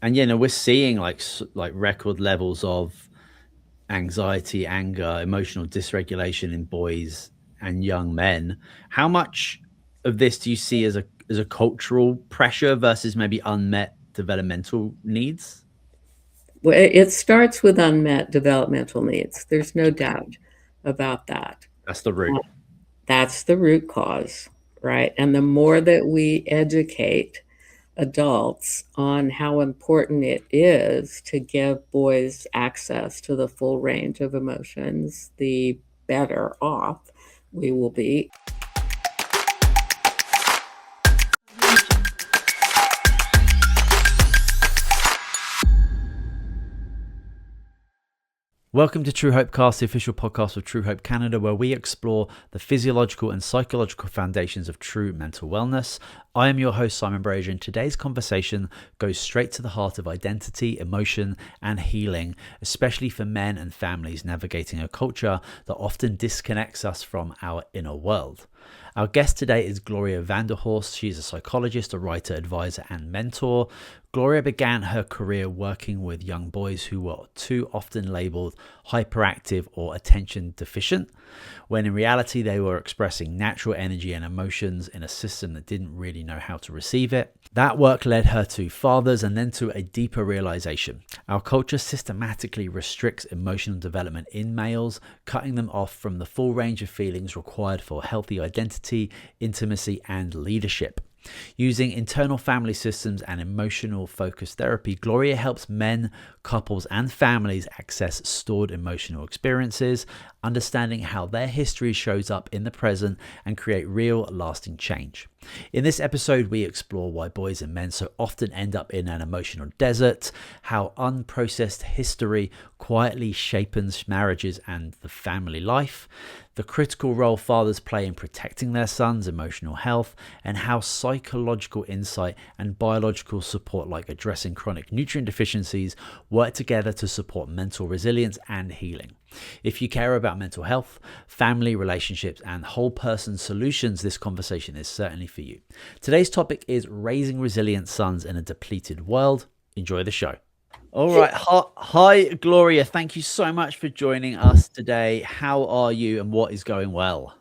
And we're seeing like record levels of anxiety, anger, emotional dysregulation in boys and young men. How much of this do you see as a cultural pressure versus maybe unmet developmental needs? Well, it starts with unmet developmental needs. There's no doubt about that. That's the root. That's the root cause, right? And the more that we educate adults on how important it is to give boys access to the full range of emotions, the better off we will be. Welcome to Truehope Cast, the official podcast of Truehope Canada, where we explore the physiological and psychological foundations of true mental wellness. I am your host, Simon Brazier, and today's conversation goes straight to the heart of identity, emotion, and healing, especially for men and families navigating a culture that often disconnects us from our inner world. Our guest today is Gloria Vanderhorst. She's a psychologist, a writer, advisor, and mentor. Gloria began her career working with young boys who were too often labeled hyperactive or attention deficient, when in reality they were expressing natural energy and emotions in a system that didn't really know how to receive it. That work led her to fathers and then to a deeper realization. Our culture systematically restricts emotional development in males, cutting them off from the full range of feelings required for healthy identity, intimacy, and leadership. Using internal family systems and emotional focused therapy, Gloria helps men, couples, and families access stored emotional experiences, understanding how their history shows up in the present, and create real, lasting change. In this episode, we explore why boys and men so often end up in an emotional desert, how unprocessed history quietly shapes marriages and the family life, the critical role fathers play in protecting their sons' emotional health, and how psychological insight and biological support, like addressing chronic nutrient deficiencies, work together to support mental resilience and healing. If you care about mental health, family relationships, and whole person solutions, this conversation is certainly for you. Today's topic is raising resilient sons in a depleted world. Enjoy the show. All right. Hi, Gloria. Thank you so much for joining us today. How are you and what is going well?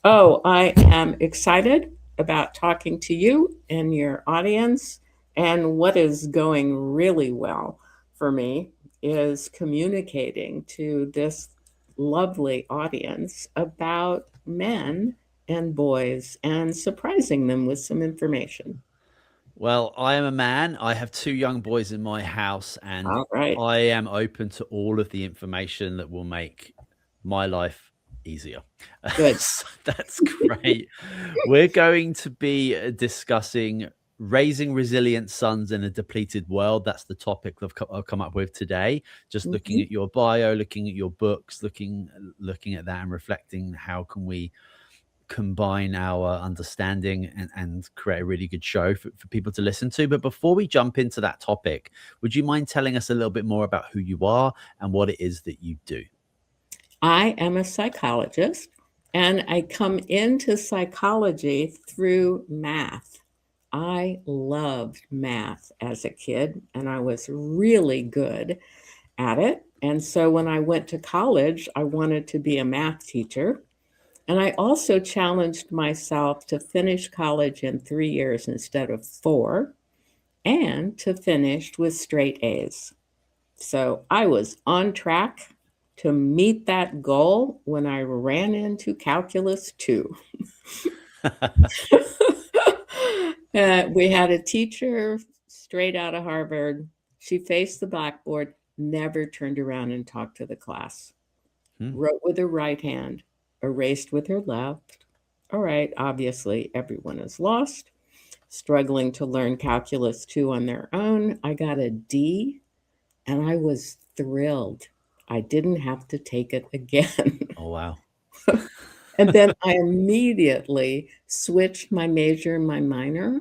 Oh, I am excited about talking to you and your audience. And what is going really well for me is communicating to this lovely audience about men and boys and surprising them with some information. Well, I am a man. I have two young boys in my house, and All right. I am open to all of the information that will make my life easier. Good. So that's great. We're going to be discussing raising resilient sons in a depleted world. That's the topic I've come up with today. Just looking Mhm. at your bio, looking at your books, looking at that, and reflecting how can we combine our understanding and create a really good show for people to listen to. But before we jump into that topic, would you mind telling us a little bit more about who you are and what it is that you do? I am a psychologist and I come into psychology through math. I loved math as a kid and I was really good at it. And so when I went to college, I wanted to be a math teacher. And I also challenged myself to finish college in 3 years instead of four and to finish with straight A's. So I was on track to meet that goal when I ran into calculus 2. We had a teacher straight out of Harvard. She faced the blackboard, never turned around and talked to the class. Hmm. Wrote with her right hand, erased with her left. All right, obviously, everyone is lost, struggling to learn calculus 2 on their own. I got a D, and I was thrilled. I didn't have to take it again. Oh, wow. And then I immediately switched my major and my minor.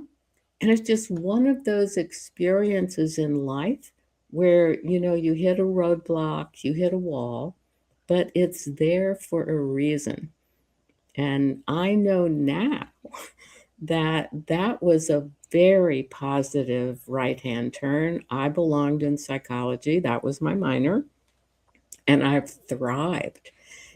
And it's just one of those experiences in life where, you hit a roadblock, you hit a wall, but it's there for a reason. And I know now that that was a very positive right-hand turn. I belonged in psychology. That was my minor. And I've thrived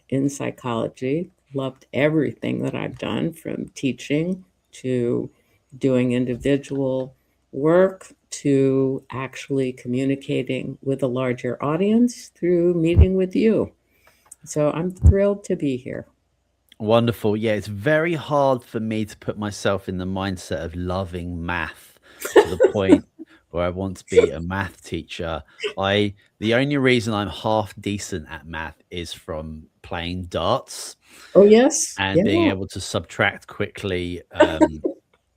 in psychology, loved everything that I've done, from teaching to doing individual work to actually communicating with a larger audience through meeting with you. So I'm thrilled to be here. Wonderful. Yeah, it's very hard for me to put myself in the mindset of loving math to the point where I want to be a math teacher. The only reason I'm half decent at math is from playing darts Oh, yes. and Yeah. being able to subtract quickly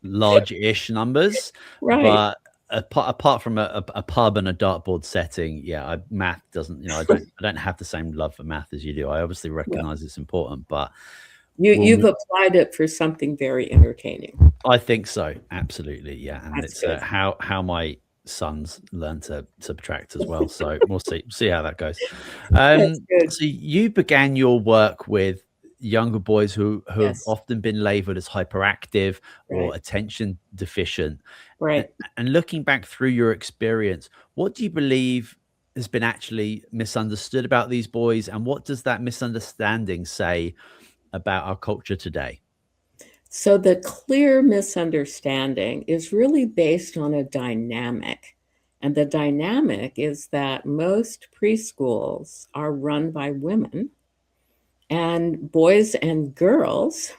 large-ish numbers. Right. But apart from a pub and a dartboard setting, yeah, math doesn't, I don't have the same love for math as you do. I obviously Well, recognize it's important, but you've Well, applied it for something very entertaining. I think so. Absolutely. Yeah. And That's it's good. how my sons learn to subtract as well. So we'll see how that goes. Um, That's good. so you began your work with younger boys who have Yes. often been labeled as hyperactive or Right. attention deficient. And, Right. and looking back through your experience, what do you believe has been actually misunderstood about these boys? And what does that misunderstanding say about our culture today? So the clear misunderstanding is really based on a dynamic. And the dynamic is that most preschools are run by women, and boys and girls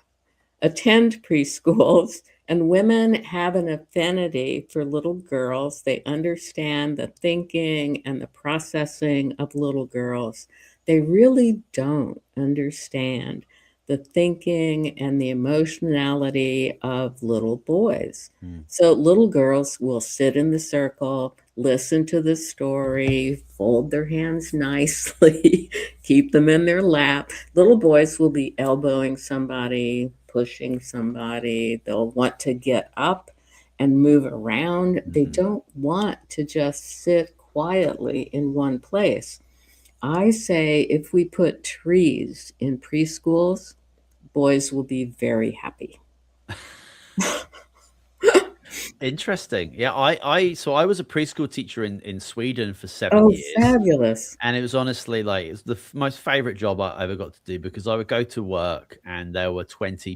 attend preschools, and women have an affinity for little girls. They understand the thinking and the processing of little girls. They really don't understand the thinking and the emotionality of little boys. Hmm. So little girls will sit in the circle, listen to the story, fold their hands nicely, keep them in their lap. Little boys will be elbowing somebody, pushing somebody. They'll want to get up and move around. They Mhm. don't want to just sit quietly in one place. I say if we put trees in preschools, boys will be very happy. Interesting. Yeah, so I was a preschool teacher in Sweden for 7 Oh, years, fabulous. and it was honestly like it's the most favorite job I ever got to do because I would go to work and there were 20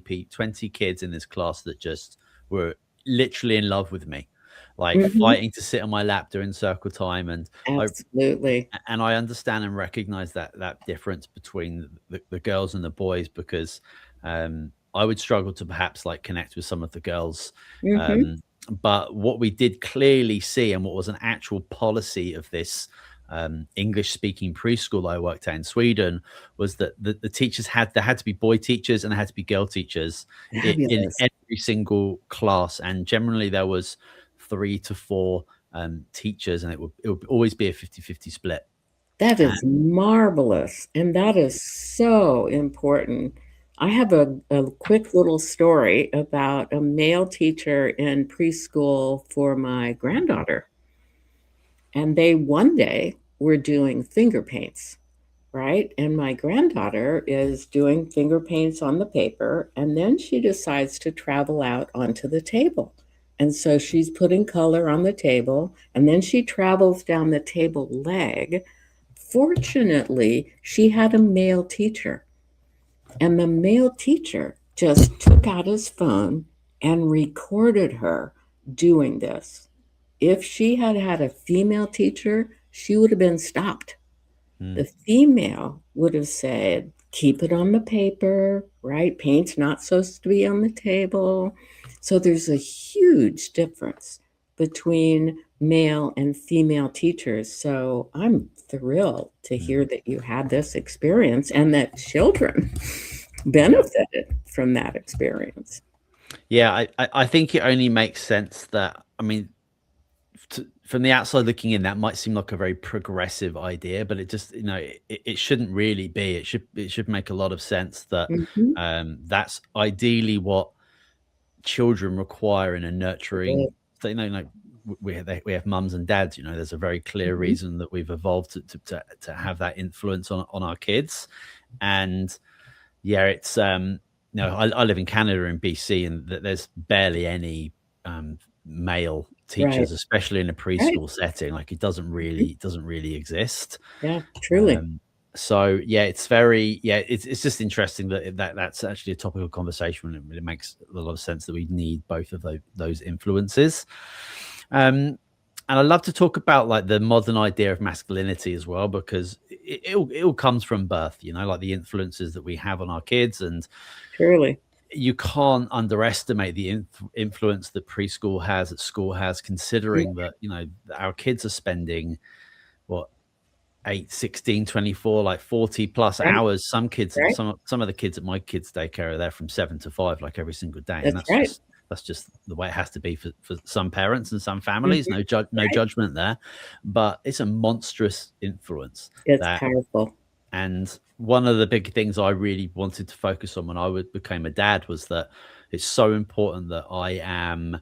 kids in this class that just were literally in love with me, like Mhm. fighting to sit on my lap during circle time, and I Absolutely. I understand and recognize that difference between the girls and the boys because I would struggle to perhaps like connect with some of the girls. Mhm. Um, but what we did clearly see, and what was an actual policy of this English speaking preschool I worked at in Sweden, was that the teachers there had to be boy teachers and there had to be girl teachers in Fabulous. every single class. And generally there was 3 to 4 teachers, and it would always be a 50-50 split. That And is marvelous, and that is so important. I have a quick little story about a male teacher in preschool for my granddaughter. And they one day were doing finger paints, right? And my granddaughter is doing finger paints on the paper, and then she decides to travel out onto the table. And so she's putting color on the table, and then she travels down the table leg. Fortunately, she had a male teacher, and the male teacher just took out his phone and recorded her doing this. If she had had a female teacher, she would have been stopped. mm, The female would have said, keep it on the paper, right? Paint's not supposed to be on the table. So there's a huge difference between male and female teachers. So I'm thrilled to mm, hear that you had this experience and that children yeah. benefited from that experience. Yeah, I think it only makes sense that, I mean, from the outside looking in, that might seem like a very progressive idea, but it just, it shouldn't really be. It should make a lot of sense that Mhm. that's ideally what children require in a nurturing, so, like we have mums and dads, there's a very clear Mhm. reason that we've evolved to have that influence on our kids. And yeah, it's I live in Canada in BC, and there's barely any male Right. teachers, especially in a Right. preschool setting. Like it doesn't really exist. Yeah, truly. Um, so yeah, it's very it's just interesting that's actually a topic of conversation. And it makes a lot of sense that we need both of those influences. Um, and I love to talk about like the modern idea of masculinity as well, because it all comes from birth, like the influences that we have on our kids, and Truly. you can't underestimate the influence that preschool has, that school has, Mm, considering that our kids are spending what 8, 16, 24, like 40 plus right. hours. Some kids, Right. some of the kids at my kids daycare are there from 7 to 5, like every single day, and That's right. that's just the way it has to be for some parents and some families. Mhm. No Right. judgment there, but it's a monstrous influence. It's That powerful. And one of the big things I really wanted to focus on when became a dad was that it's so important that I am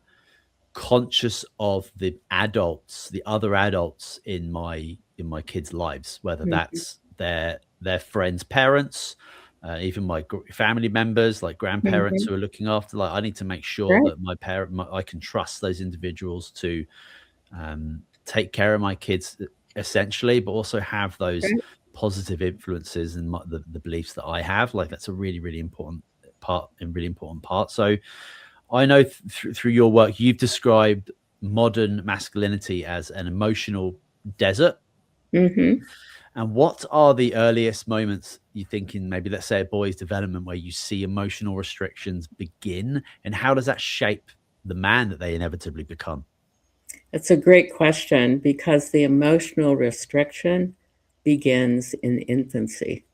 conscious of the other adults in my kids' lives, whether Mhm. that's their friends' parents, even my family members, like grandparents Mhm. who are looking after. Like I need to make sure Right. that I can trust those individuals to take care of my kids essentially, but also have those Right. positive influences and the beliefs that I have. Like that's a really, really important part. So I know through your work, you've described modern masculinity as an emotional desert. Mhm. And what are the earliest moments you think in maybe, let's say, a boy's development where you see emotional restrictions begin? And how does that shape the man that they inevitably become? It's a great question because the emotional restriction begins in infancy.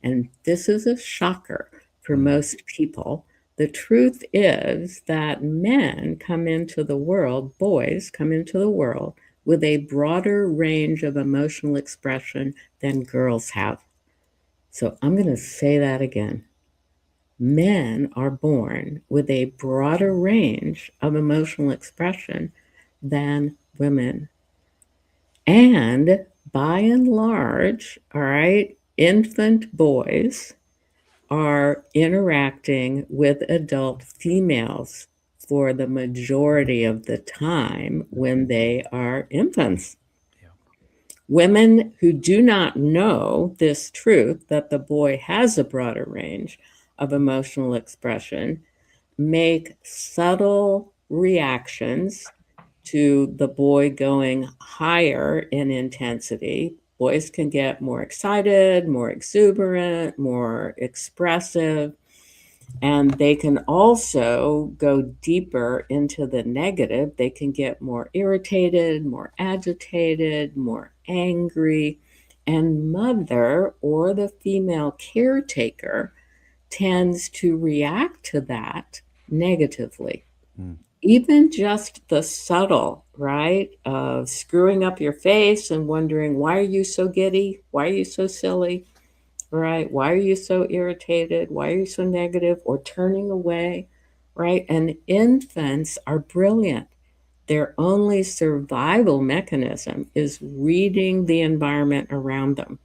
And this is a shocker for Mm, most people. The truth is that men come into the world, boys come into the world with a broader range of emotional expression than girls have. So I'm going to say that again. Men are born with a broader range of emotional expression than women. And by and large, all right, infant boys are interacting with adult females for the majority of the time when they are infants. yeah. Women who do not know this truth that the boy has a broader range of emotional expression make subtle reactions to the boy going higher in intensity. Boys can get more excited, more exuberant, more expressive, and they can also go deeper into the negative. They can get more irritated, more agitated, more angry. And mother or the female caretaker tends to react to that negatively. Mm, Even just the subtle, right, of screwing up your face and wondering, why are you so giddy? Why are you so silly? Right? Why are you so irritated? Why are you so negative? Or turning away, right? And infants are brilliant. Their only survival mechanism is reading the environment around them.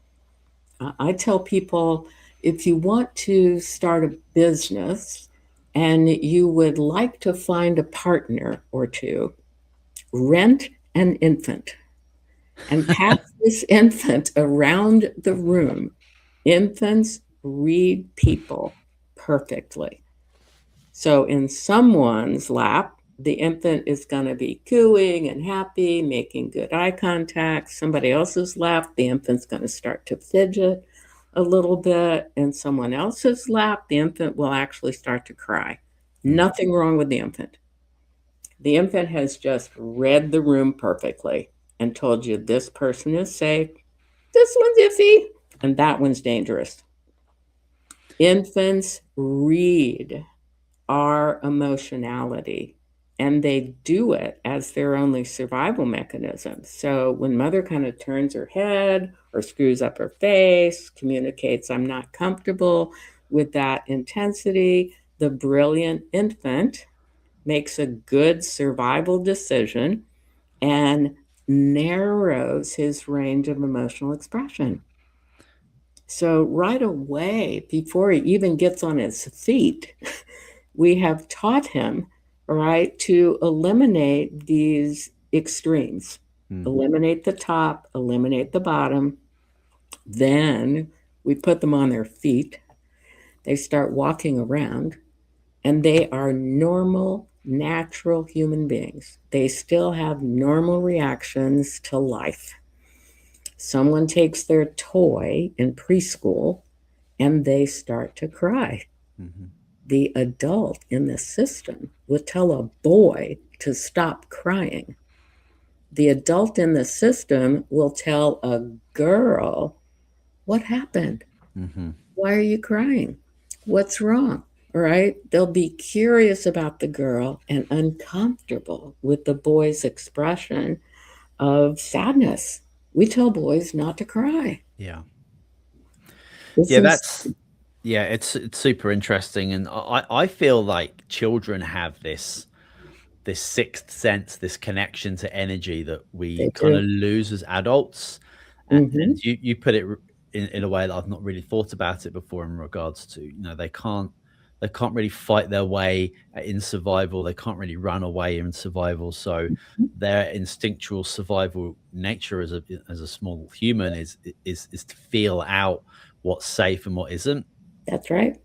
I tell people if you want to start a business and you would like to find a partner or two, rent an infant and pass this infant around the room. Infants read people perfectly. So in someone's lap, the infant is going to be cooing and happy, making good eye contact. Somebody else's lap, the infant's going to start to fidget a little bit. In someone else's lap, the infant will actually start to cry. mm. Nothing wrong with the infant. The infant has just read the room perfectly and told you this person is safe, this one's iffy, and that one's dangerous. Infants read our emotionality and they do it as their only survival mechanism. So when mother kind of turns her head or screws up her face, communicates, I'm not comfortable with that intensity, the brilliant infant makes a good survival decision and narrows his range of emotional expression. So, right away, before he even gets on his feet, we have taught him right, to eliminate these extremes. Mm. Eliminate the top, eliminate the bottom. Then we put them on their feet. They start walking around, and they are normal, natural human beings. They still have normal reactions to life. Someone takes their toy in preschool and they start to cry. Mhm. The adult in the system will tell a boy to stop crying. The adult in the system will tell a girl, "What happened? Mhm. Why are you crying? What's wrong?" All right? They'll be curious about the girl and uncomfortable with the boy's expression of sadness. We tell boys not to cry. Yeah. It's Yeah, ins- it's super interesting, and I feel like children have this sixth sense, this connection to energy that we they kind of do. lose as adults. And Hmm. you put it in a way that I've not really thought about it before in regards to, they can't really fight their way in survival. They can't really run away in survival. So their instinctual survival nature as a small human is to feel out what's safe and what isn't. That's right.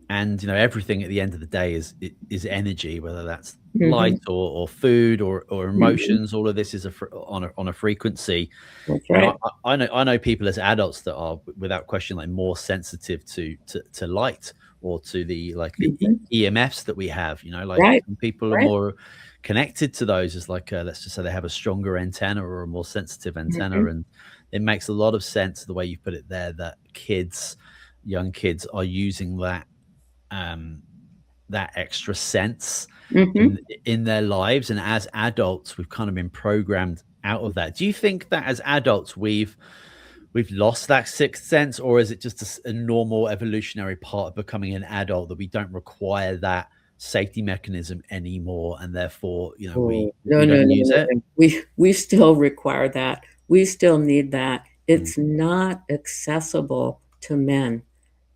And everything at the end of the day is energy, whether that's light Hmm. or food or Hmm. emotions. All of this is on a frequency. That's you know right. I know people as adults that are without question like more sensitive to light, or to the Hmm. EMFs that we have. Like Right. some people are Right. more connected to those, as like let's just say they have a stronger antenna or a more sensitive antenna. Hmm. And it makes a lot of sense the way you put it there, that young kids are using um, that extra sense in Hmm. in their lives. And as adults, we've kind of been programmed out of that. Do you think that as adults we've lost that sixth sense, or is it just a normal evolutionary part of becoming an adult, that we don't require that safety mechanism anymore, and therefore we Oh, no, we no, don't no, use no, it? no. We still require that. We still need that. Mm, It's not accessible to men.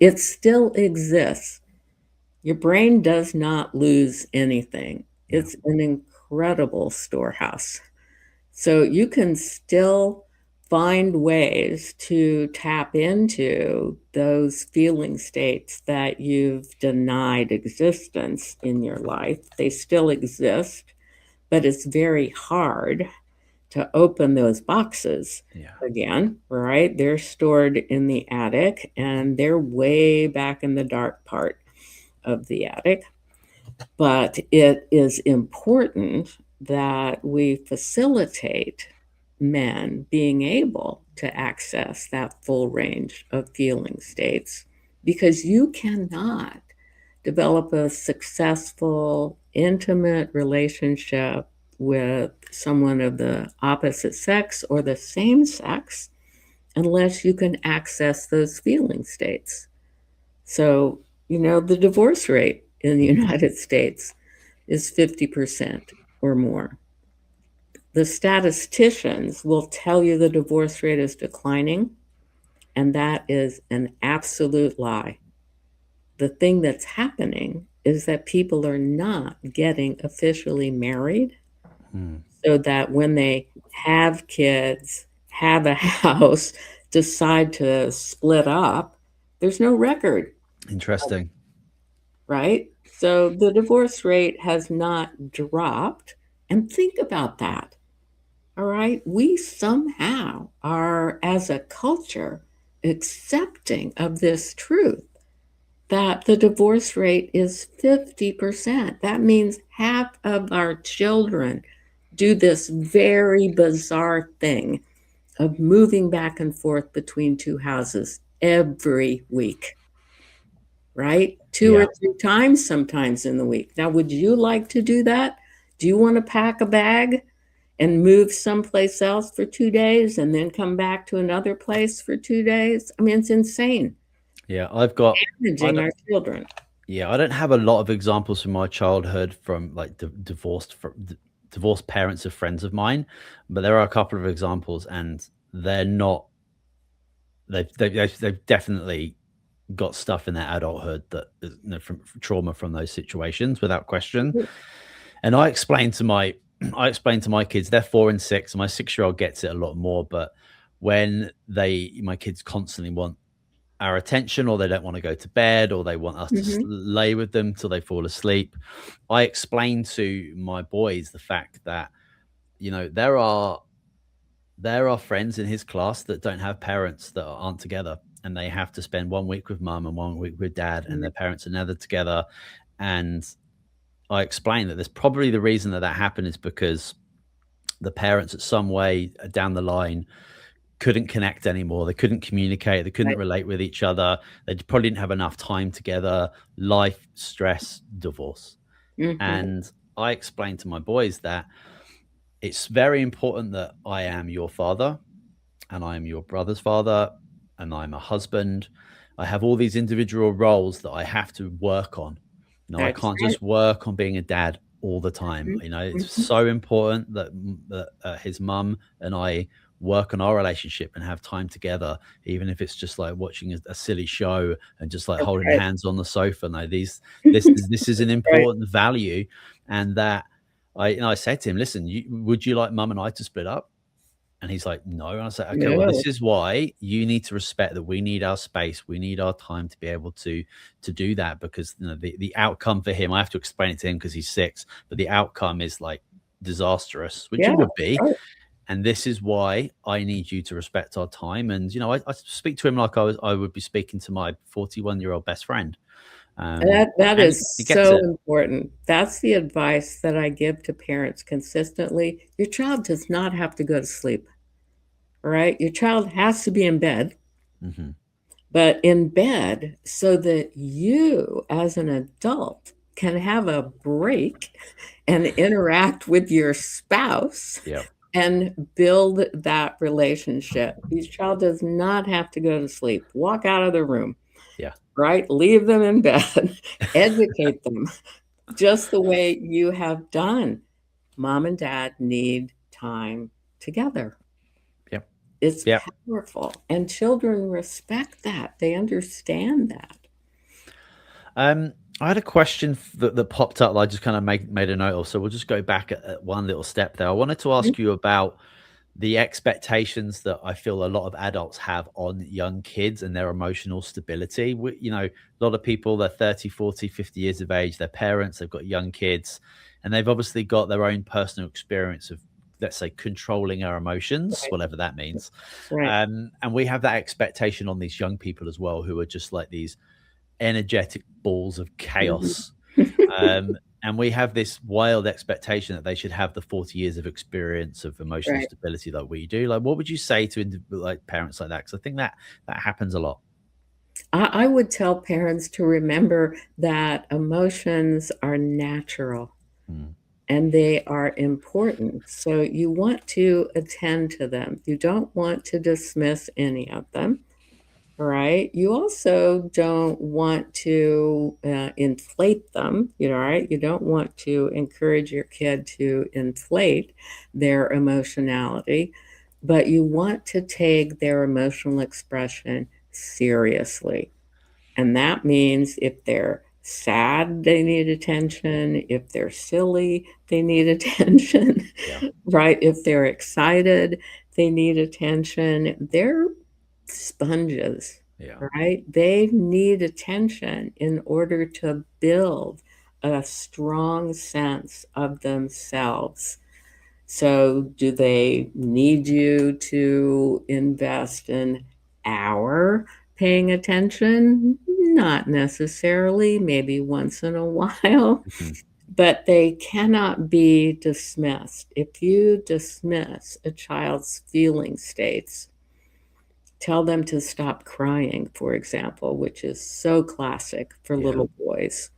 It still exists. Your brain does not lose anything. yeah. It's an incredible storehouse. So you can still find ways to tap into those feeling states that you've denied existence in your life. They still exist, but it's very hard to open those boxes Yeah. again, right? They're stored in the attic and they're way back in the dark part of the attic. But it is important that we facilitate men being able to access that full range of feeling states, because you cannot develop a successful, intimate relationship with someone of the opposite sex or the same sex unless you can access those feeling states. So, the divorce rate in the United States is 50% or more. The statisticians will tell you the divorce rate is declining, and that is an absolute lie. The thing that's happening is that people are not getting officially married, Mm, so that when they have kids, have a house, decide to split up, there's no record, interesting. right? So the divorce rate has not dropped. And think about that. All right. We somehow are, as a culture, accepting of this truth that the divorce rate is 50%. That means half of our children do this very bizarre thing of moving back and forth between two houses every week, right? Two or Yeah. three times sometimes in the week. Now, would you like to do that? Do you want to pack a bag and move someplace else for 2 days and then come back to another place for 2 days? I mean, it's insane. Yeah, I've got I Managing don't our children. yeah, I don't have a lot of examples from my childhood from like divorced parents of friends of mine, but there are a couple of examples, and they're not they've definitely got stuff in their adulthood that is, from trauma from those situations, without question. And I explain to my I explain to my kids, they're 4 and 6, and my 6-year-old gets it a lot more, but when my kids constantly want our attention, or they don't want to go to bed, or they want us to Mhm. lay with them till they fall asleep, I explain to my boys the fact that, there are friends in his class that don't have parents that aren't together, and they have to spend 1 week with mum and 1 week with dad, and Mhm. their parents are never together. And I explain that there's probably the reason that that happened is because the parents, at some way down the line, couldn't connect anymore. They couldn't communicate. They couldn't Right. relate with each other. They probably didn't have enough time together. Life, stress, divorce. Mhm. And I explained to my boys that it's very important that I am your father, and I am your brother's father, and I'm a husband. I have all these individual roles that I have to work on. I That's can't right. just work on being a dad all the time. Mhm. It's Mhm. so important that his mum and I work on our relationship and have time together, even if it's just like watching a silly show and just like That's holding right. hands on the sofa. No, this is an Right. important value, and that I said to him, listen, would you like mum and I to split up? And he's like, "No." And I said, "Okay, well, No. this is why you need to respect that we need our space. We need our time to be able to do that, because the outcome for him, I have to explain it to him because he's 6, but the outcome is like disastrous, which it Yeah. would be. Right. And this is why I need you to respect our time." And I speak to him like I would be speaking to my 41-year-old best friend. That And is he gets so it. important. That's the advice that I give to parents consistently. Your child does not have to go to sleep, all right? Your child has to be in bed, Hmm. but in bed so that you, as an adult, can have a break and interact with your spouse Yeah, and build that relationship. Your child does not have to go to sleep. Walk out of the room, yeah. right? Leave them in bed, educate them just the way you have done. Mom and dad need time together. Yep, It's yep. powerful, and children respect that. They understand that. I had a question that popped up that I just kind of made a note of. So we'll just go back at one little step there. I wanted to Mhm. ask you about the expectations that I feel a lot of adults have on young kids and their emotional stability. A lot of people, they're 30, 40, 50 years of age, they're parents, they've got young kids, and they've obviously got their own personal experience of, let's say, controlling our emotions, Right, whatever that means. right. And we have that expectation on these young people as well, who are just like these energetic balls of Mhm. chaos. And we have this wild expectation that they should have the 40 years of experience of emotional Right. stability like we do. Like, what would you say to like parents like that? Because I think that happens a lot. I would tell parents to remember that emotions are natural Mm, and they are important. So you want to attend to them. You don't want to dismiss any of them. Right? You also don't want to, inflate them, right? You don't want to encourage your kid to inflate their emotionality, but you want to take their emotional expression seriously. And that means if they're sad, they need attention. If they're silly, they need attention, yeah, right? If they're excited, they need attention. They're sponges, yeah. right? They need attention in order to build a strong sense of themselves. So, do they need you to invest an hour paying attention? Not necessarily, maybe once in a while, Mhm. but they cannot be dismissed. If you dismiss a child's feeling states, tell them to stop crying, for example, which is so classic for Yeah, little boys.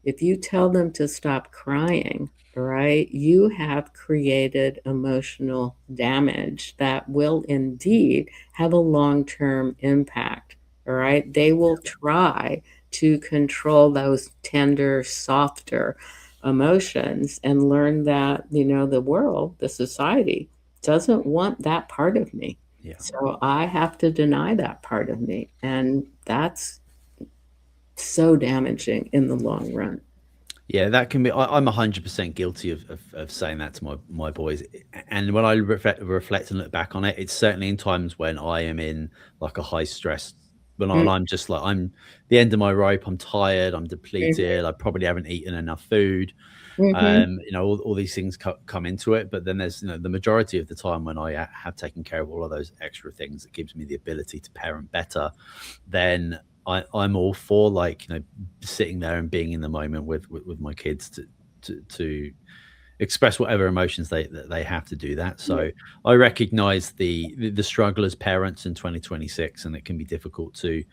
If you tell them to stop crying, right, you have created emotional damage that will indeed have a long term impact. All right. They will try to control those tender, softer emotions and learn that, the world, the society doesn't want that part of me. yeah. So I have to deny that part of me. And that's so damaging in the long run. Yeah, that can be. I'm 100% guilty of saying that to my boys, and when I reflect and look back on it, it's certainly in times when I am in like a high stress, when I'm just like I'm the end of my rope. I'm tired. I'm depleted. I probably haven't eaten enough food. Mm-hmm. All these things come into it, but then there's the majority of the time when I have taken care of all of those extra things that gives me the ability to parent better, then I'm all for like sitting there and being in the moment with my kids to express whatever emotions they have to do that. So I recognize the struggle as parents in 2026, and it can be difficult to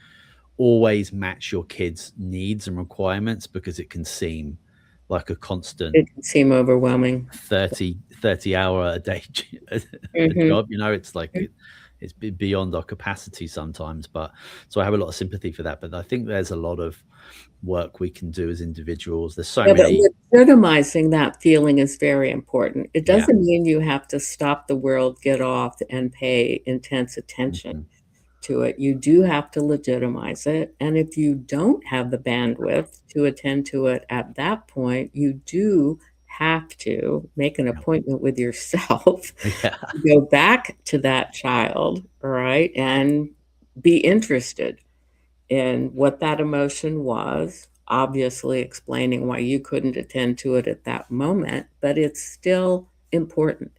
always match your kids' needs and requirements because it can seem like a constant It can seem overwhelming. 30 hour a day a Mm-hmm. job. It's like it's beyond our capacity sometimes, but so I have a lot of sympathy for that. But I think there's a lot of work we can do as individuals. There's so Yeah, but many. legitimizing that feeling is very important. It Yeah. doesn't mean you have to stop the world, get off, and pay intense attention Mhm. to it. You do have to legitimize it. And if you don't have the bandwidth to attend to it at that point, you do have to make an Yeah. appointment with yourself Yeah. to go back to that child, right, and be interested in what that emotion was, obviously explaining why you couldn't attend to it at that moment, but it's still important.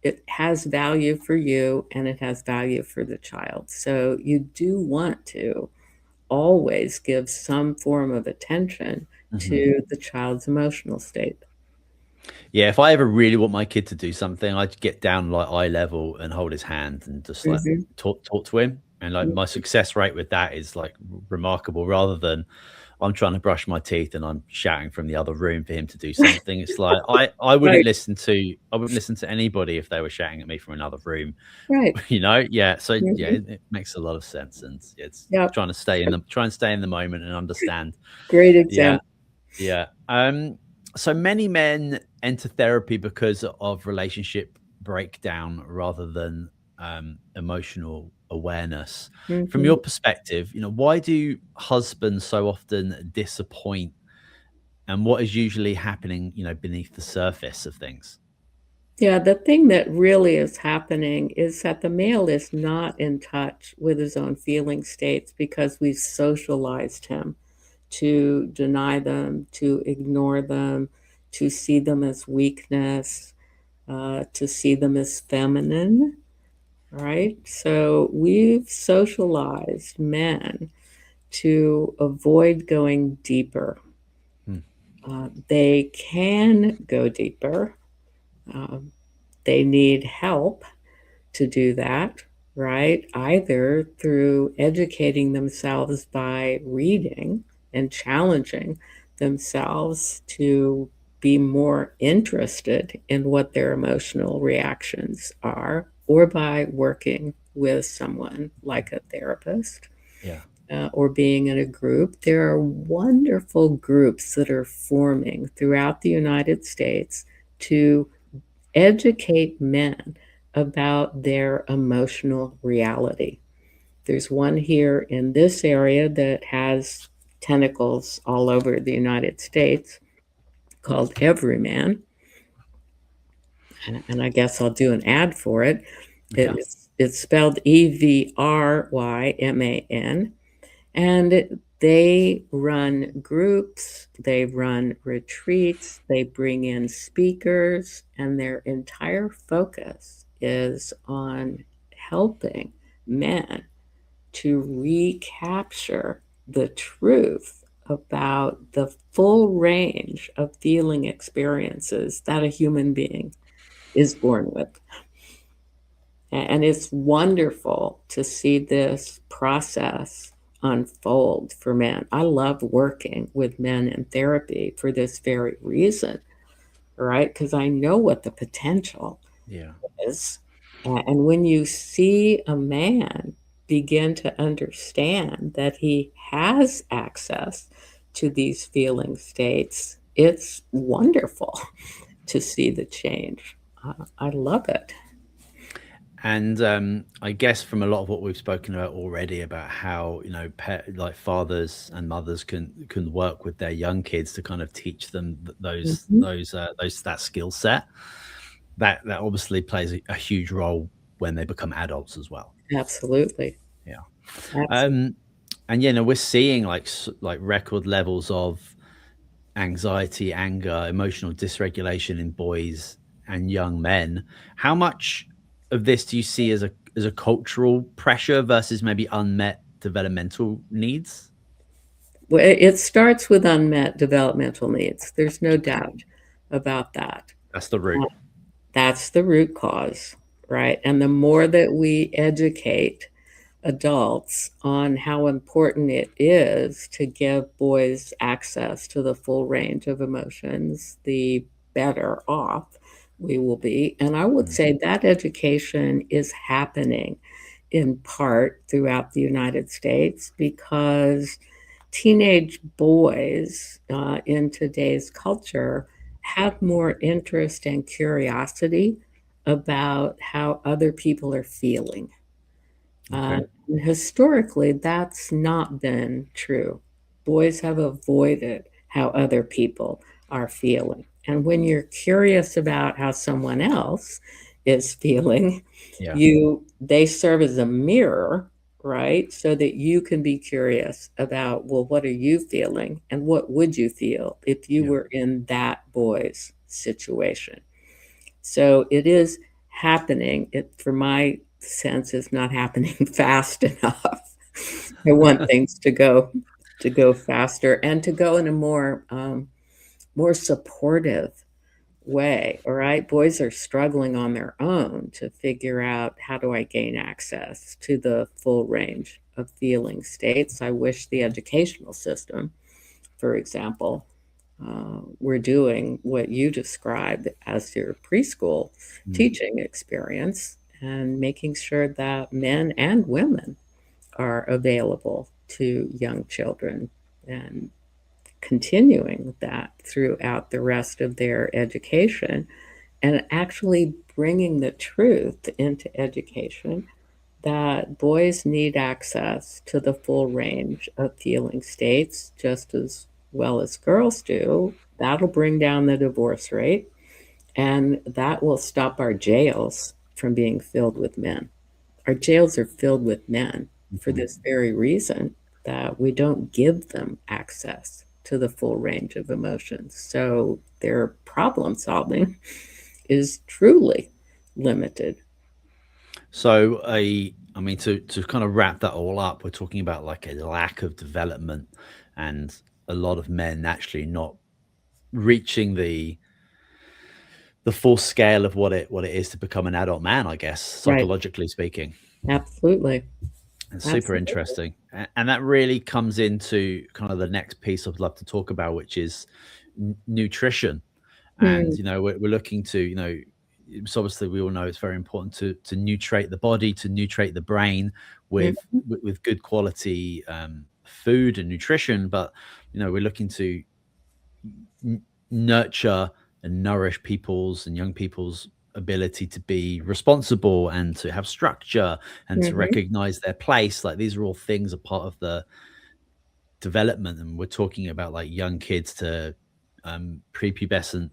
It has value for you and it has value for the child. So you do want to always give some form of attention Mhm. to the child's emotional state. Yeah, if I ever really want my kid to do something, I'd get down like eye level and hold his hand and just like Mhm. talk to him. And like my success rate with that is like remarkable, rather than I'm trying to brush my teeth and I'm shouting from the other room for him to do something. It's like I wouldn't Right, listen to I wouldn't listen to anybody if they were shouting at me from another room. right. Yeah. So yeah, Mhm. it makes a lot of sense. And yeah, it's Yep. try and stay in the moment and understand. Great Yeah. example. Yeah. So many men enter therapy because of relationship breakdown rather than emotional awareness. From Mhm. your perspective, why do husbands so often disappoint, and what is usually happening, beneath the surface of things? Yeah, the thing that really is happening is that the male is not in touch with his own feeling states because we've socialized him to deny them, to ignore them, to see them as weakness, to see them as feminine, right? So we've socialized men to avoid going deeper. Hmm. They can go deeper. Um, they need help to do that, right? Either through educating themselves by reading and challenging themselves to be more interested in what their emotional reactions are, or by working with someone like a therapist. Yeah. Or being in a group. There are wonderful groups that are forming throughout the United States to educate men about their emotional reality. There's one here in this area that has tentacles all over the United States called Everyman. And I guess I'll do an ad for it. Yeah. It's spelled Evryman. And they run groups, they run retreats, they bring in speakers, and their entire focus is on helping men to recapture the truth about the full range of feeling experiences that a human being is born with. And it's wonderful to see this process unfold for men. I love working with men in therapy for this very reason, right? Because I know what the potential Yeah. is. And when you see a man begin to understand that he has access to these feeling states, it's wonderful to see the change. I love it. And I guess from a lot of what we've spoken about already about how, like fathers and mothers can work with their young kids to kind of teach them Mhm. that skill set, that obviously plays a huge role when they become adults as well. Absolutely. Yeah. Absolutely. Um, and we're seeing like record levels of anxiety, anger, emotional dysregulation in boys and young men. How much of this do you see as a cultural pressure versus maybe unmet developmental needs? Well, it starts with unmet developmental needs. There's no Okay, doubt about that. that's the root. That's the root cause, right? And the more that we educate adults on how important it is to give boys access to the full range of emotions, the better off we will be. And I would Mm, say that education is happening in part throughout the United States because teenage boys in today's culture have more interest and curiosity about how other people are feeling. okay. And historically, that's not been true. Boys have avoided how other people are feeling. And when you're curious about how someone else is feeling, Yeah. they serve as a mirror, right? So that you can be curious about, well, what are you feeling? And what would you feel if you Yeah. were in that boy's situation? So it is happening. It, for my sense, is not happening fast enough. I want things to go faster and to go in a more supportive way. All right, boys are struggling on their own to figure out how do I gain access to the full range of feeling states. I wish the educational system, for example, were doing what you described as your preschool Mm. teaching experience and making sure that men and women are available to young children and continuing that throughout the rest of their education and actually bringing the truth into education that boys need access to the full range of feeling states just as well as girls do. That'll bring down the divorce rate, and that will stop our jails from being filled with men. Our jails are filled with men for Mhm. this very reason that we don't give them access to the full range of emotions. So their problem solving is truly limited. So I mean to kind of wrap that all up, we're talking about like a lack of development and a lot of men actually not reaching the full scale of what it is to become an adult man, I guess, Right. psychologically speaking. Absolutely. It's super Absolutely. interesting. And that really comes into kind of the next piece I'd love to talk about, which is nutrition. And, Mm, we're looking to, so obviously we all know it's very important to nutrate the body, to nutrate the brain mhm, with good quality food and nutrition. But, we're looking to nurture and nourish people's and young people's ability to be responsible and to have structure and to mhm, recognize their place. Like these are all things a part of the development, and we're talking about like young kids to prepubescent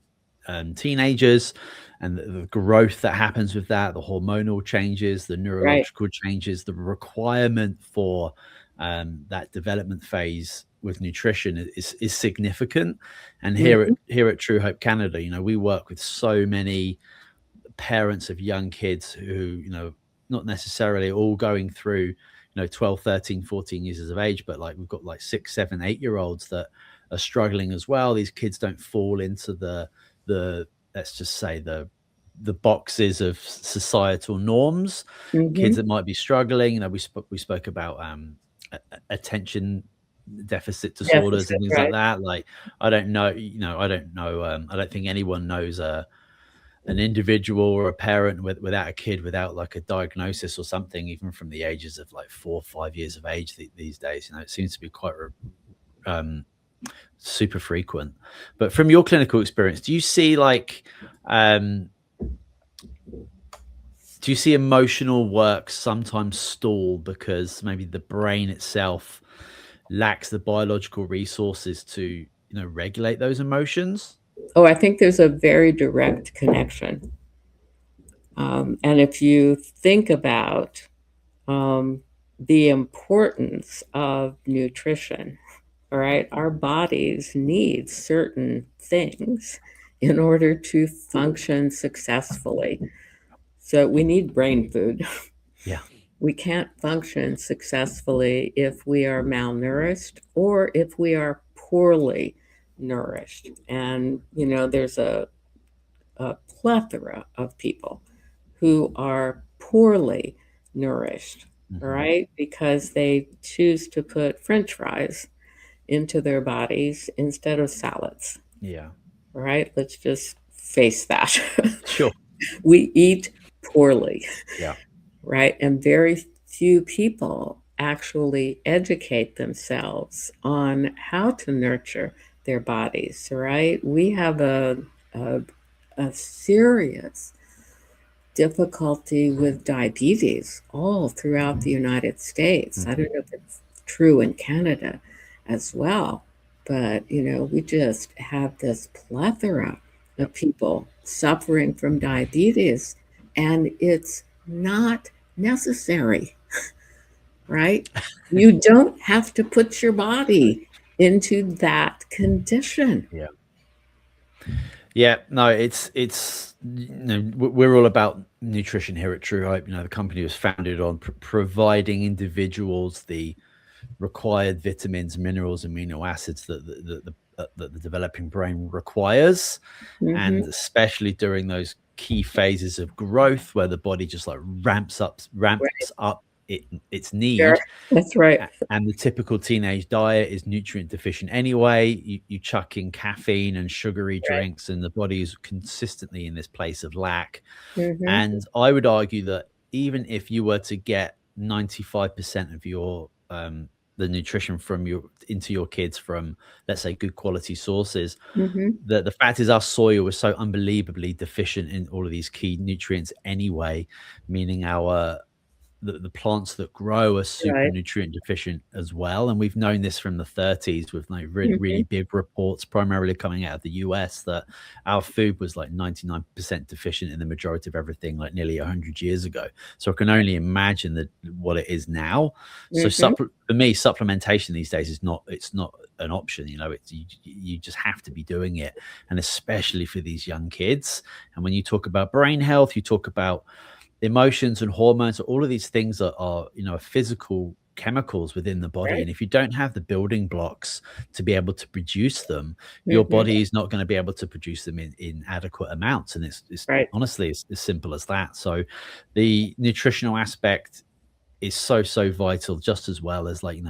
teenagers, and the growth that happens with that, the hormonal changes, the right. neurological changes, the requirement for that development phase with nutrition is significant. And Mhm, here at True Hope Canada, we work with so many parents of young kids who, not necessarily all going through, 12, 13, 14 years of age, but like we've got like 6, 7, 8 year olds that are struggling as well. These kids don't fall into the let's just say the boxes of societal norms. Kids mhm. that might be struggling, we spoke about attention deficit disorders and Deficit, things like right. that. Like I don't think anyone knows an individual or a parent without a kid without like a diagnosis or something, even from the ages of like 4 or 5 years of age these days. It seems to be quite um, super frequent. But from your clinical experience, do you see like um, Do you see emotional work sometimes stall because maybe the brain itself lacks the biological resources to, regulate those emotions? Oh, I think there's a very direct connection. And if you think about the importance of nutrition, all right, our bodies need certain things in order to function successfully. So we need brain food. Yeah. We can't function successfully if we are malnourished or if we are poorly nourished. And, there's a plethora of people who are poorly nourished, all Hmm. right, because they choose to put French fries into their bodies instead of salads. Yeah. All right, let's just face that. Sure. We eat poorly, Yeah. right? And very few people actually educate themselves on how to nurture their bodies, right? We have a, a serious difficulty with diabetes all throughout the United States. I Hmm. don't know if it's true in Canada as well, but we just have this plethora Yep. of people suffering from diabetes, and it's not necessary, right? You don't have to put your body into that condition. Yeah. Yeah, no, we're all about nutrition here at True Hope. The company was founded on providing individuals the required vitamins, minerals, amino acids that the developing brain requires, Hmm. and especially during those key phases of growth where the body just like Right. ramps up its Sure. need. That's right. And the typical teenage diet is nutrient deficient anyway. You chuck in caffeine and sugary Right. drinks, and the body is consistently in this place of lack. Hmm. And I would argue that even if you were to get 95% of your the nutrition from your into your kids from, let's say, good quality sources, Hmm. the fact is our soil was so unbelievably deficient in all of these key nutrients anyway, meaning the plants that grow are super Right. nutrient deficient as well. And we've known this from the 30s with like really, really Hmm. big reports, primarily coming out of the US, that our food was like 99% deficient in the majority of everything like nearly 100 years ago. So I can only imagine that what it is now. So Hmm. for me, supplementation these days it's not an option. It's you just have to be doing it, and especially for these young kids. And when you talk about brain health, you talk about emotions and hormones, all of these things are physical chemicals within the body, Right. and if you don't have the building blocks to be able to produce them, your Hmm. body is not going to be able to produce them in adequate amounts. And it's Right. honestly as simple as that. So the nutritional aspect is so vital, just as well as like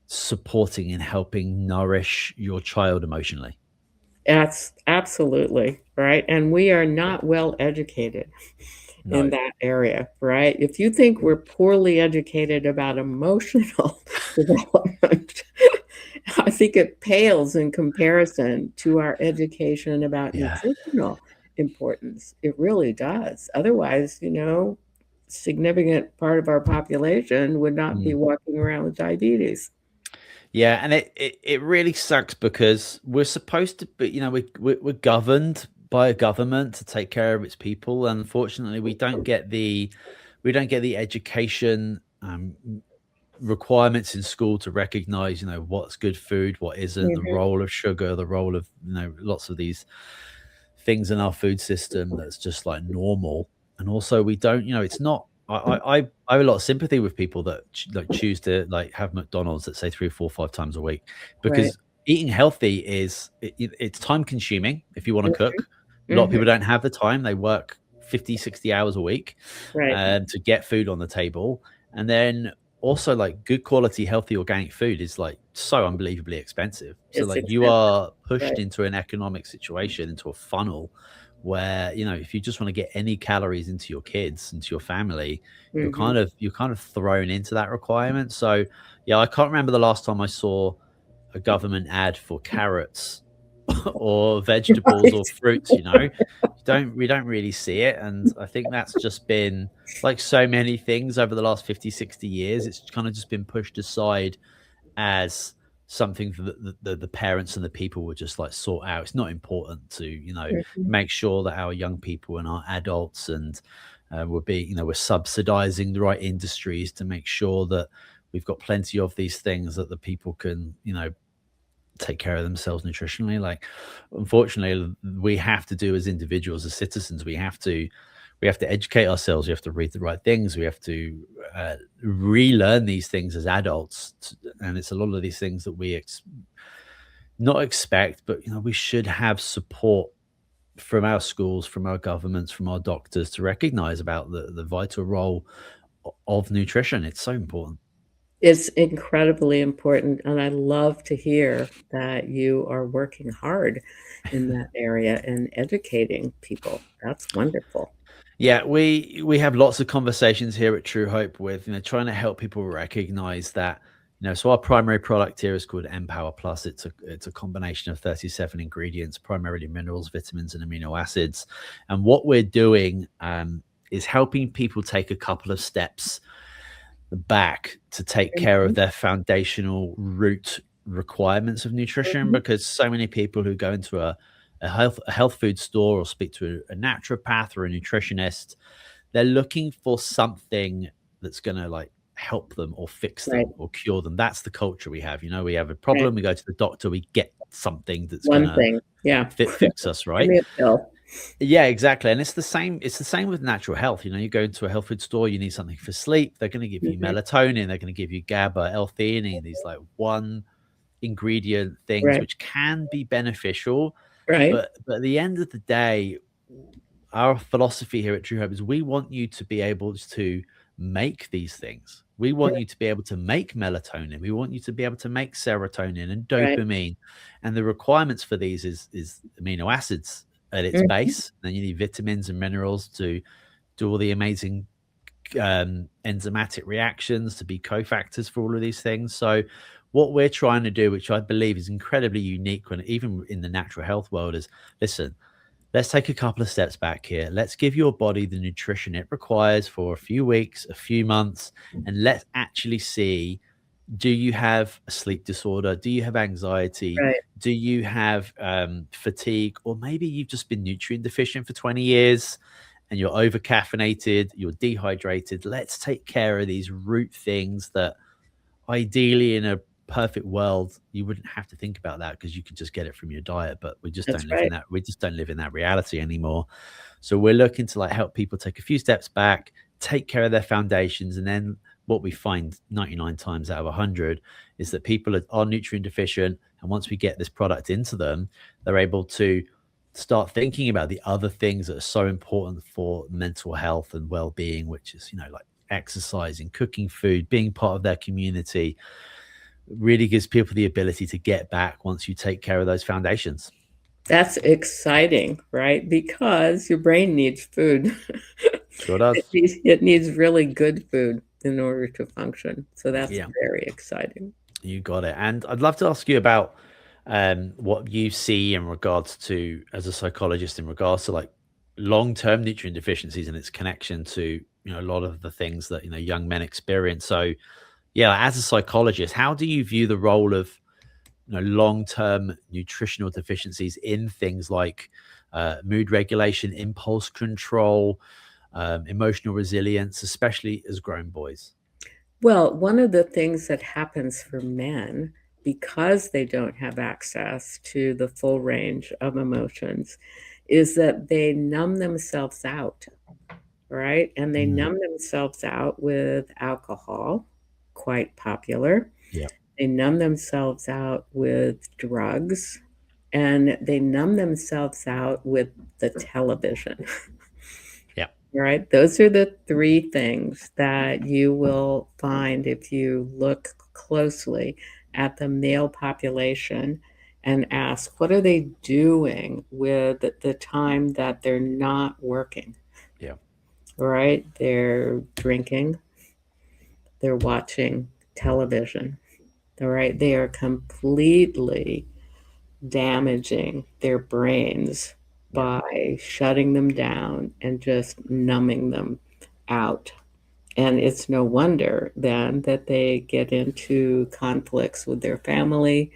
supporting and helping nourish your child emotionally. That's absolutely right. And we are not well educated in No. that area, right? If you think we're poorly educated about emotional development, I think it pales in comparison to our education about Yeah. nutritional importance. It really does. Otherwise, significant part of our population would not be Mm. walking around with diabetes. Yeah, and it really sucks because we're supposed to be, we're governed by a government to take care of its people, and unfortunately, we don't get the education requirements in school to recognize, what's good food, what isn't, the Mhm. role of sugar, the role of lots of these things in our food system that's just like normal. And also, we don't, it's not. I have a lot of sympathy with people that like choose to like have McDonald's, let's say 3, 4, 5 times a week, Right. because eating healthy it's time consuming if you want to cook. A lot of Mhm. people don't have the time. They work 50, 60 hours a week Right. to get food on the table. And then also like good quality, healthy, organic food is like so unbelievably expensive. So It's like you expensive. are pushed Right. into an economic situation, into a funnel where, if you just want to get any calories into your kids, into your family, Mhm. you're kind of thrown into that requirement. So yeah, I can't remember the last time I saw a government ad for carrots or vegetables or fruits, we don't really see it. And I think that's just been like so many things over the last 50, 60 years. It's kind of just been pushed aside as something that the parents and the people would just like sort out. It's not important to, Mhm. make sure that our young people and our adults and we're subsidizing the right industries to make sure that we've got plenty of these things that the people can, take care of themselves nutritionally. Like, unfortunately, we have to do as individuals, as citizens, we have to educate ourselves. We have to read the right things. We have to relearn these things as adults, and it's a lot of these things that we not expect, but we should have support from our schools, from our governments, from our doctors to recognize about the vital role of nutrition. It's so important. It's incredibly important, and I love to hear that you are working hard in that area and educating people. That's wonderful. Yeah, we have lots of conversations here at True Hope with trying to help people recognize that so our primary product here is called Empower Plus. It's a combination of 37 ingredients, primarily minerals, vitamins, and amino acids. And what we're doing is helping people take a couple of steps back to take care of Mhm. their foundational root requirements of nutrition, Mhm. because so many people who go into a health food store or speak to a naturopath or a nutritionist, they're looking for something that's going to like help them or fix Right, them or cure them. That's the culture we have. We have a right. problem, we go to the doctor, we get something that's going One to thing. Yeah. fix us, Give right? me a pill. Yeah, exactly. And it's the same with natural health. You go into a health food store, you need something for sleep, they're going to give you Mhm. melatonin, they're going to give you GABA, L-theanine, these like one ingredient things Right, which can be beneficial, right, but at the end of the day, our philosophy here at True Hope is we want you to be able to make these things. We want right, you to be able to make melatonin. We want you to be able to make serotonin and right. dopamine. And the requirements for these is amino acids at its Mhm. base. Then you need vitamins and minerals to do all the amazing enzymatic reactions, to be cofactors for all of these things. So what we're trying to do, which I believe is incredibly unique when even in the natural health world, is listen, let's take a couple of steps back here. Let's give your body the nutrition it requires for a few weeks, a few months, and let's actually see, do you have a sleep disorder? Do you have anxiety? Right. Do you have fatigue? Or maybe you've just been nutrient deficient for 20 years and you're over caffeinated, you're dehydrated. Let's take care of these root things that ideally in a perfect world you wouldn't have to think about that because you could just get it from your diet, but we just That's don't live in right. that we just don't live in that reality anymore. So we're looking to like help people take a few steps back, take care of their foundations, and then what we find 99 times out of 100 is that people are nutrient deficient, and once we get this product into them, they're able to start thinking about the other things that are so important for mental health and well-being, which is like exercising, cooking food, being part of their community. Really gives people the ability to get back once you take care of those foundations. That's exciting, right? Because your brain needs food. Sure It does. needs it needs really good food in order to function. So that's Yeah, very exciting. you got it. And I'd love to ask you about what you see in regards to, as a psychologist, in regards to like long-term nutrient deficiencies and its connection to a lot of the things that young men experience. So yeah, as a psychologist, how do you view the role of long-term nutritional deficiencies in things like mood regulation, impulse control, emotional resilience, especially as grown boys? Well, one of the things that happens for men because they don't have access to the full range of emotions is that they numb themselves out, right? And they Mm, numb themselves out with alcohol, quite popular. yeah, They numb themselves out with drugs, and they numb themselves out with the television. yeah, Right? Those are the 3 things that you will find if you look closely at the male population and ask, what are they doing with the time that they're not working? yeah, Right? They're drinking, they're watching television, all right? They are completely damaging their brains Yeah. by shutting them down and just numbing them out. And it's no wonder then that they get into conflicts with their family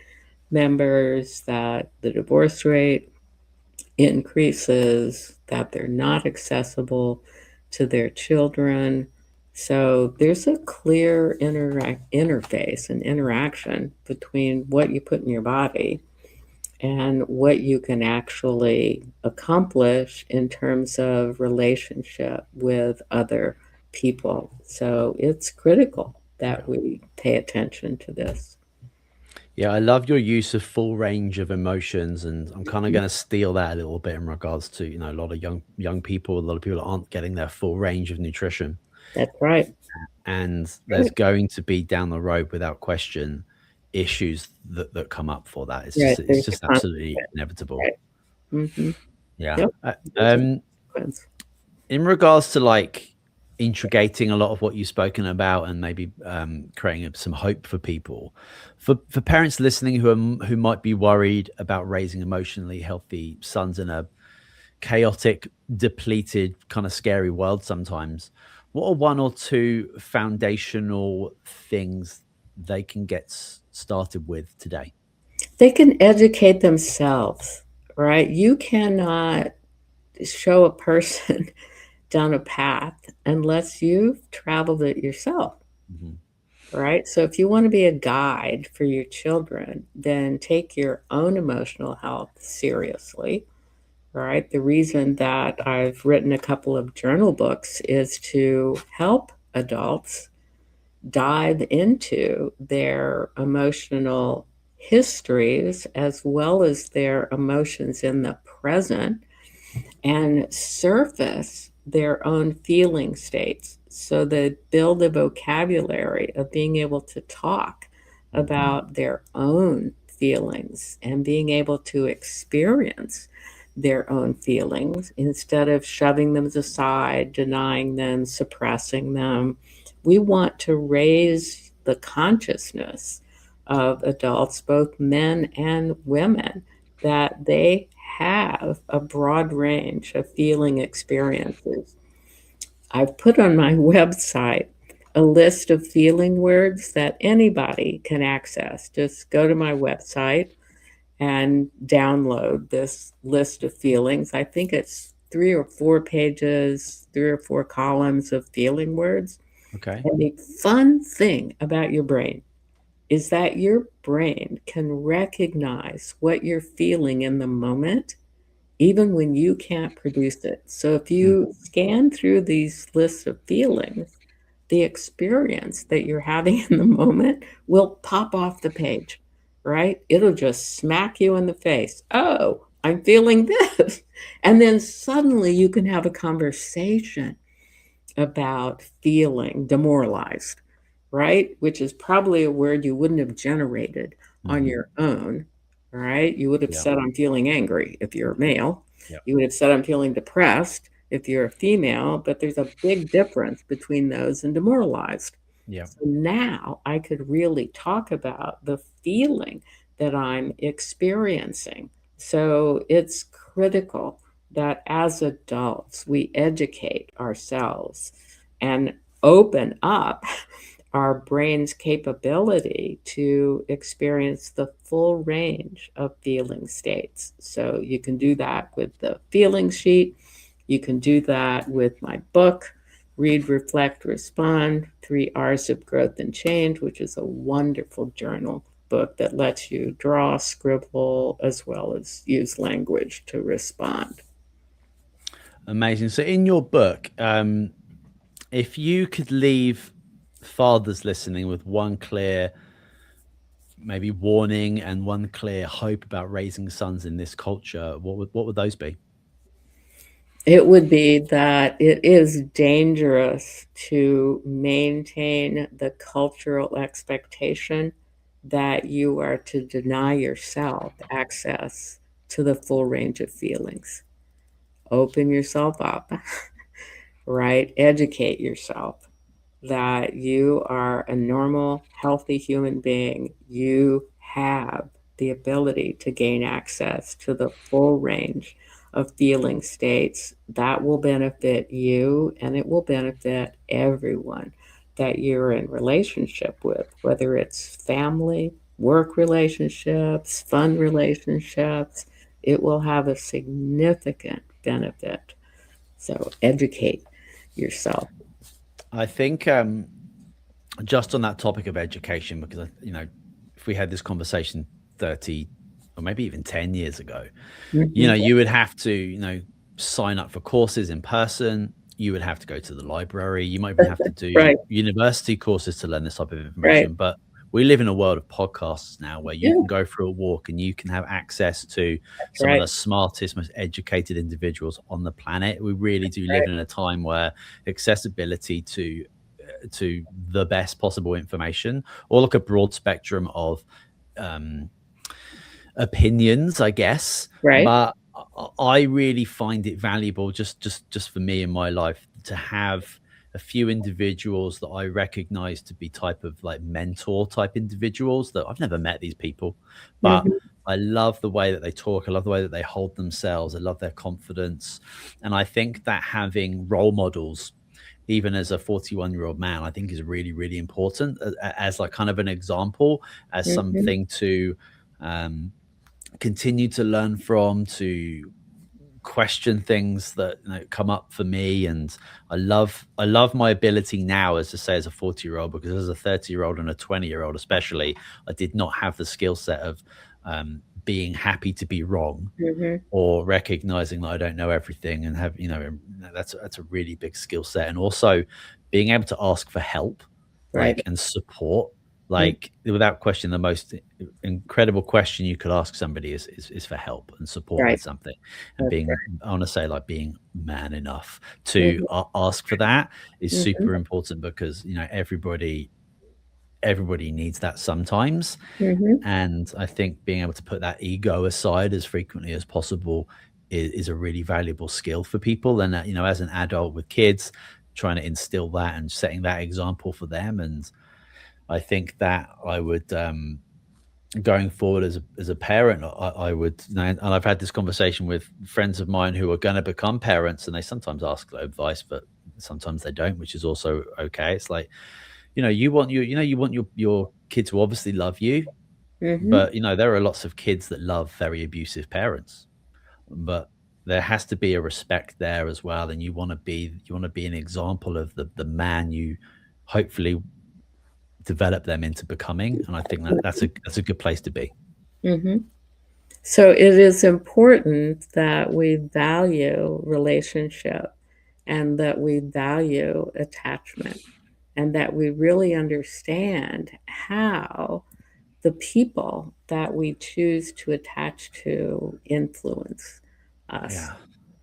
members, that the divorce rate increases, that they're not accessible to their children. So there's a clear interface and interaction between what you put in your body and what you can actually accomplish in terms of relationship with other people. So it's critical Yeah. that we pay attention to this. Yeah, I love your use of full range of emotions, and I'm kind of going to steal that a little bit in regards to, a lot of young people, a lot of people that aren't getting their full range of nutrition. That's right. And there's Right. going to be down the road, without question, issues that come up for that. It's Right. just it's There's a just absolutely consequence. inevitable. Right. Mm-hmm. Yeah. Yep. There's a consequence. In regards to like integrating a lot of what you've spoken about and maybe creating some hope for people, for parents listening who might be worried about raising emotionally healthy sons in a chaotic, depleted, kind of scary world sometimes, what are one or two foundational things they can get started with today? They can educate themselves, right? You cannot show a person down a path unless you've traveled it yourself, Mhm. right? So if you want to be a guide for your children, then take your own emotional health seriously, right? The reason that I've written a couple of journal books is to help adults dive into their emotional histories as well as their emotions in the present and surface their own feeling states. So they build a vocabulary of being able to talk Mhm. about their own feelings and being able to experience their own feelings instead of shoving them aside, denying them, suppressing them. We want to raise the consciousness of adults, both men and women, that they have a broad range of feeling experiences. I've put on my website a list of feeling words that anybody can access. Just go to my website and download this list of feelings. I think it's 3 or 4 pages, 3 or 4 columns of feeling words. Okay. And the fun thing about your brain is that your brain can recognize what you're feeling in the moment, even when you can't produce it. So if Mm. you scan through these lists of feelings, the experience that you're having in the moment will pop off the page, right? It'll just smack you in the face. Oh, I'm feeling this. And then suddenly you can have a conversation about feeling demoralized, right? Which is probably a word you wouldn't have generated on Mhm. your own, right? You would have Yeah. said, I'm feeling angry if you're a male. Yeah. You would have said, I'm feeling depressed if you're a female, but there's a big difference between those and demoralized. Yeah. So now I could really talk about the feeling that I'm experiencing. So it's critical that as adults, we educate ourselves and open up our brain's capability to experience the full range of feeling states. So you can do that with the feeling sheet. You can do that with my book, Read, Reflect, Respond 3 R's of Growth and Change, which is a wonderful journal book that lets you draw, scribble, as well as use language to respond. Amazing. So in your book, if you could leave fathers listening with one clear, maybe warning and one clear hope about raising sons in this culture, what would those be? It would be that it is dangerous to maintain the cultural expectation that you are to deny yourself access to the full range of feelings. Open yourself up, right? Educate yourself that you are a normal, healthy human being. You have the ability to gain access to the full range of feeling states that will benefit you, and it will benefit everyone that you're in relationship with, whether it's family, work relationships, fun relationships. It will have a significant benefit. So educate yourself. I think just on that topic of education, because if we had this conversation 30 or maybe even 10 years ago, Mm-hmm. you would have to, sign up for courses in person. You would have to go to the library. You might even have to do Right, university courses to learn this type of right. information. But we live in a world of podcasts now where you Yeah, can go for a walk and you can have access to that's some of right. the smartest, most educated individuals on the planet. We really do live Right. in a time where accessibility to the best possible information, or like a broad spectrum of um, opinions, I guess. Right. But I really find it valuable, just for me in my life, to have a few individuals that I recognize to be type of like mentor type individuals. That I've never met these people, but Mm-hmm. I love the way that they talk. I love the way that they hold themselves. I love their confidence. And I think that having role models, even as a 41-year-old man, I think is really, really important as like kind of an example, as Mm-hmm. something to um, continue to learn from, to question things that come up for me. And I love my ability now, as to say, as a 40-year-old, because as a 30-year-old and a 20-year-old especially, I did not have the skill set of being happy to be wrong, Mm-hmm. or recognizing that I don't know everything, and have that's a really big skill set. And also being able to ask for help, Right. like, and support, Mm. like, without question, the most incredible question you could ask somebody is for help and support Right. with something. And That's being, right. I want to say, like, being man enough to Mm-hmm. ask for that is Mm-hmm. super important, because everybody needs that sometimes. Mm-hmm. And I think being able to put that ego aside as frequently as possible is a really valuable skill for people. And as an adult with kids, trying to instill that and setting that example for them. And I think that I would, going forward as a parent, I would, and I've had this conversation with friends of mine who are going to become parents, and they sometimes ask for advice, but sometimes they don't, which is also okay. It's like, you want your kid to obviously love you, Mm-hmm. but there are lots of kids that love very abusive parents. But there has to be a respect there as well, and you want to be an example of the man you hopefully develop them into becoming. And I think that that's a good place to be. Mm-hmm. So it is important that we value relationship and that we value attachment and that we really understand how the people that we choose to attach to influence us, Yeah.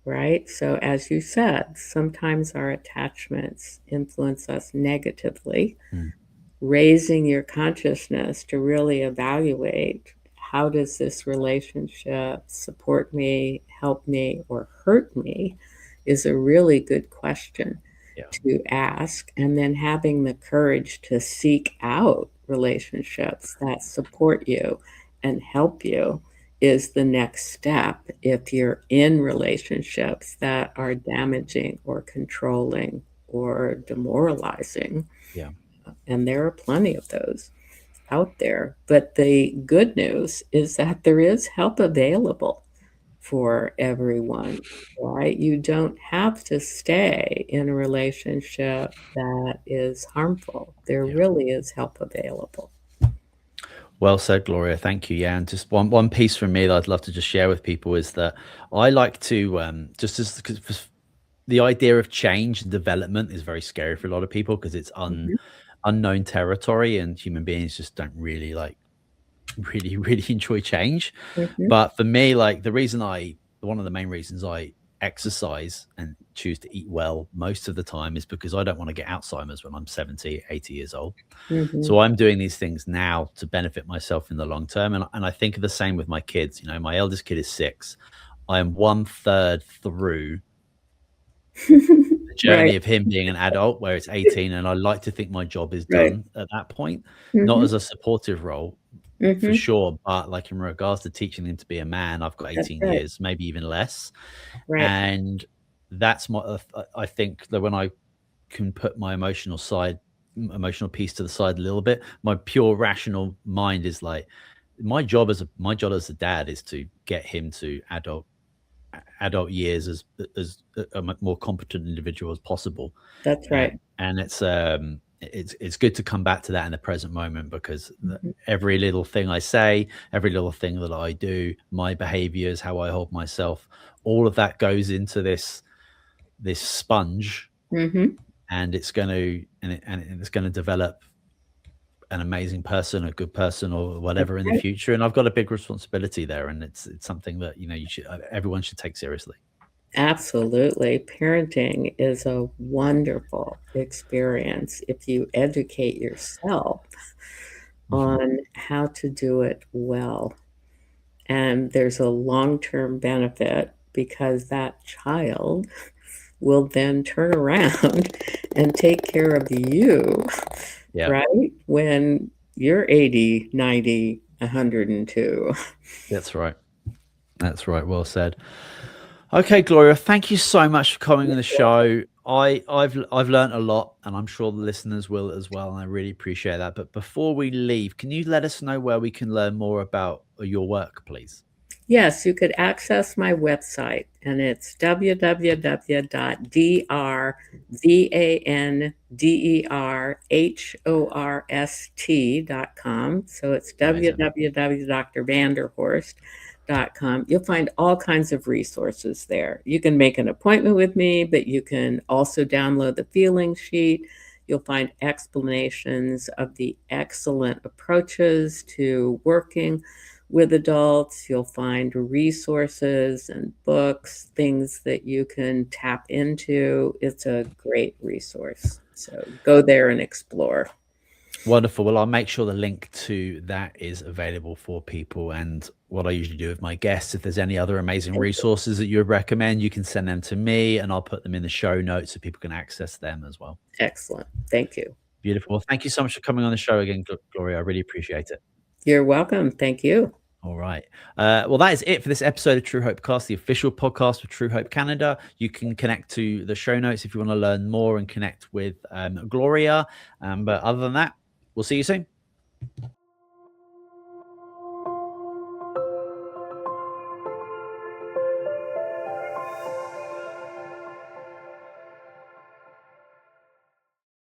right? So, as you said, sometimes our attachments influence us negatively. Mm. Raising your consciousness to really evaluate, how does this relationship support me, help me, or hurt me, is a really good question Yeah. to ask. And then having the courage to seek out relationships that support you and help you is the next step if you're in relationships that are damaging or controlling or demoralizing. Yeah. And there are plenty of those out there. But the good news is that there is help available for everyone, right? You don't have to stay in a relationship that is harmful. There Yeah. really is help available. Well said, Gloria. Thank you. Yeah, and just one piece from me that I'd love to just share with people is that I like to, just as, because the idea of change and development is very scary for a lot of people, because it's Mhm, unknown territory, and human beings just don't really like really, really enjoy change. mhm, But for me, like, one of the main reasons I exercise and choose to eat well most of the time is because I don't want to get Alzheimer's when I'm 70, 80 years old. mhm, So I'm doing these things now to benefit myself in the long term. And I think of the same with my kids. My eldest kid is 6. I am one third through the right, journey of him being an adult, where it's 18. And I like to think my job is right. done at that point, not Mhm, as a supportive role, for Mm-hmm. sure. But like in regards to teaching him to be a man, I've got That's 18 right. years, maybe even less. Right. And that's my, I think that when I can put my emotional piece to the side a little bit, my pure rational mind is like, my job as a dad is to get him to adult years as a more competent individual as possible. That's right. And it's good to come back to that in the present moment, because Mm-hmm. every little thing I say, every little thing that I do, my behaviors, how I hold myself, all of that goes into this sponge, Mm-hmm. and it's going to develop an amazing person, a good person, or That's whatever in the right. future. And I've got a big responsibility there, and it's something that everyone should take seriously. Absolutely. Parenting is a wonderful experience if you educate yourself Mhm. on how to do it well. And there's a long term benefit because that child will then turn around and take care of you, Yeah, right? When you're 80, 90, 102. that's right. That's right. Well said. Okay, Gloria, thank you so much for coming on the show. I've learned a lot, and I'm sure the listeners will as well, and I really appreciate that. But before we leave, can you let us know where we can learn more about your work, please? Yes, you could access my website, and it's www.drvanderhorst.com. So it's Amazing. www.drvanderhorst.com. You'll find all kinds of resources there. You can make an appointment with me, but you can also download the feeling sheet. You'll find explanations of the excellent approaches to working with adults. You'll find resources and books, things that you can tap into. It's a great resource. So go there and explore. Wonderful. Well, I'll make sure the link to that is available for people. And what I usually do with my guests, if there's any other amazing resources that you would recommend, you can send them to me, and I'll put them in the show notes so people can access them as well. Excellent. Thank you. Beautiful. Well, thank you so much for coming on the show again, Gloria. I really appreciate it. You're welcome. Thank you. All right. Well, that is it for this episode of True Hope Cast, the official podcast of True Hope Canada. You can connect to the show notes if you want to learn more and connect with Gloria. But other than that, we'll see you soon.